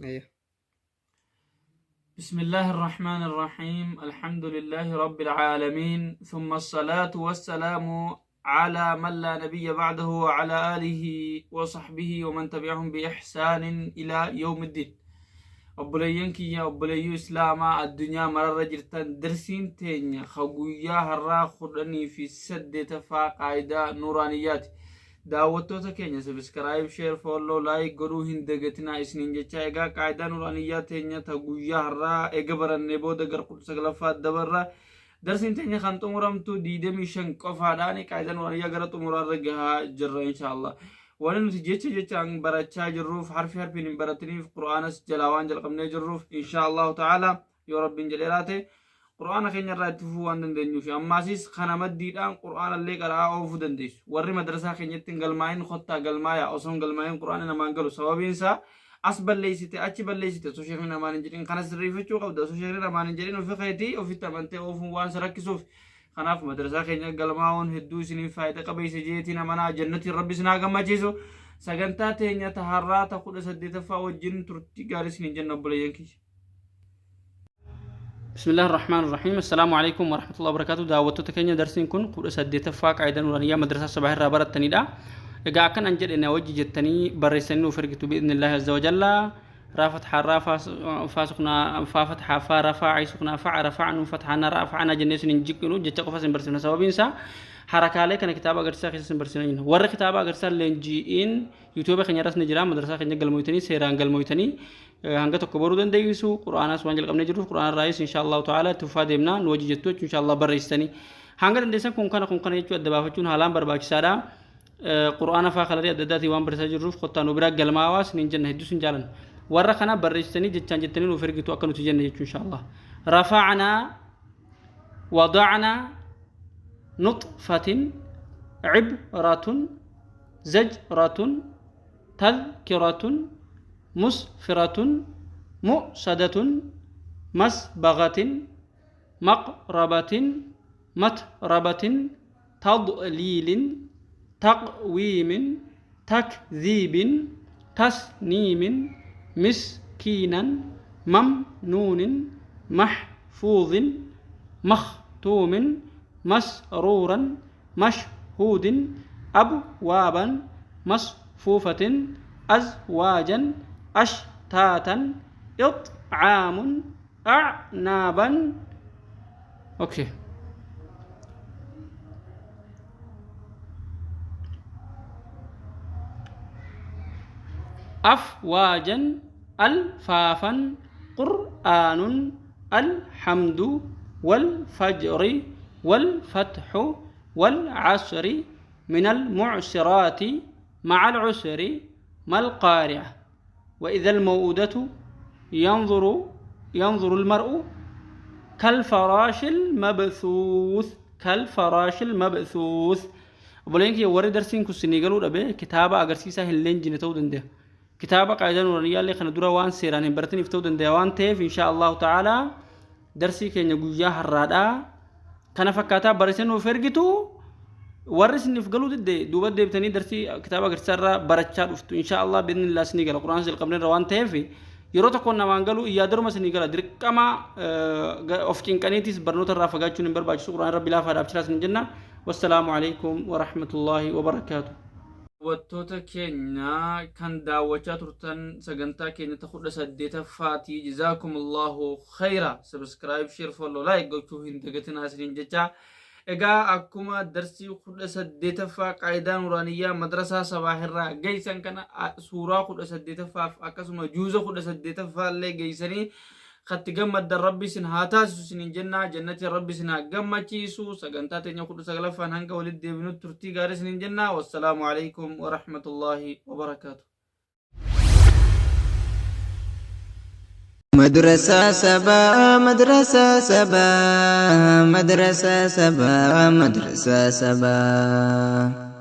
أيه. بسم الله الرحمن الرحيم الحمد لله رب العالمين ثم الصلاة والسلام على من لا نبي بعده وعلى آله وصحبه ومن تبعهم بإحسان إلى يوم الدين أبوليين كي أبوليو إسلاما الدنيا مرر جرتان درسين تينيا خويا هرا خدني في سد تفا قاعدة نورانيات daawwattoota keenya sabiskaraayib sheer fooloo laayik godhuu hin dagatinaa isiniin jecha egaa qaayidaa nuraaniyyaa teenya ta guyyaa har'aa eega barannee booda gara 19 dabarra darsiin teenya kan xumuramtu 25 qofaadhaan qaayidaa nuraaniyyaa gara xumuraarra gahaa jirra inshaallah waan nuti jechaan barachaa jirruuf harfi harfiin hin baratiniif qur'aanas jalaa waan jalqabnee jirruuf inshaallah ta'ala yoo rabbiin jedhee laate qur'aana keenya irraa itti fufuu waan dandeenyuuf ammaasis kana maddiidhaan qur'aana illee qara'aa oofuu dandeessu warri madrasaa keenyatti hin galmaa'in kottaa galmaaya osoo hin galmaa'in qur'aana namaan galu sababiin isaa as balleessite achi balleessite osoo sheekni namaan hin jedhin kana sirreeffachuu qabda osoo sheekni namaan hin jedhin ofii keetii ofitti amantee oofuun waan isa rakkisuuf kanaaf madrasaa keenya galmaa'uun hedduu isiniif faayidaa qabeessa jeetiin amanaa jannatiin rabbi isin haa gammachiisu sagantaa teenya taharraa ta 18ffaa wajjin turtii gaarii isiniin jenna obboleeyyan kiyya. بسم الله الرحمن الرحيم السلام عليكم ورحمة الله وبركاته دعوتو تكينيا درسين كن قد سديت فاق عيدا نورانية مدرسة صباح الرابرة التنيدة إذا كان أنجل إن وجه جتني برسني وفرقت بإذن الله عز وجل رافت حرافة فاسقنا فافتح فارفع عيسقنا فع رفعنا فتحنا رفعنا جنيس ننجكنو جتة قفص برسنا سببين سا حركة عليك أنا كتابة قرصة خيس برسنا ورا كتابة قرصة لنجين يوتيوب خنيا رأس نجرا مدرسة خنيا قل مويتني سيران قل مويتني hanga tokko boruu dandeessu qur'aanas waan jalqabnee jirruuf qur'aan raayis inshallah ta'ala tufaa deemna nu wajji jettu inshallah barreessitanii hanga dandeessan kun kana jechuu adda baafachuun haalaan barbaachisaadha qur'aana faa kalarii adda addaatii waan barreessaa jirruuf kottaa nu bira galmaawaas nin jenna hedduu sin jaalan warra kana barreessitanii jechaan jettanii nuuf ergitu akka nuti jenne jechuu inshallah rafa'naa wada'naa nutfatin cibratun zajratun tadkiratun مسفرة مؤسدة مسبغة مقربة متربة تضليل تقويم تكذيب تسنيم مسكينا ممنون محفوظ مختوم مسرورا مشهود أبوابا مصفوفة أزواجا أشتاتا إطعام أعنابا أوكي أفواجا ألفافا قرآن الحمد والفجر والفتح والعصر من المعسرات مع العسر ما القارعة وإذا الموءودة ينظر المرء كالفراش المبثوث بولين كي وري درسين كسني قالوا دبي كتابة أجرسيسة هلين جنتو دنده كتابة قاعدة نورانية اللي خنا دورا وان سيران برتني فتو دنده وان تيف إن شاء الله تعالى درسي كي نجوجا هرادا كان فكاتا برسين وفرقتو warris nif galu didde duba deebtanii darsi kitaaba agarsiisarra barachaa dhuftu inshallah biidni illaa sinii gala quraan jalqabne waan ta'eef yeroo tokko namaan galu iyyaadorma sinii gala dirqama of cinqaniitis barnoota irraa fagaachuun hin barbaachisu quraan rabbi laafaadhaaf jiraas hin jenna wassalaamu alaykum wa rahmatullahi wa barakaatu wattoota keenya kan daawwachaa turtan sagantaa keenya ta 18ffaatii jazaakumullahu khayra subscribe share follow like gochuu hin dagatinaa isiniin jecha egaa akkuma darsii 18ffaa qaayidaa nuraaniyyaa madrasaa sabaahirraa geessan kana suuraa 18ffaaf akkasuma juuza 18ffaa illee geessanii khatti gammaddan rabbi isin haa taasisu isiniin jenna jannati rabbi isin haa gammachiisu sagantaa teenya 19ffaan hanga walitti deebinutti turtii gaarii isiniin jenna wassalaamu alaykum wa rahmatullahi wa barakaatuh مدرسة سبا مدرسة سبا مدرسة سبا مدرسة سبا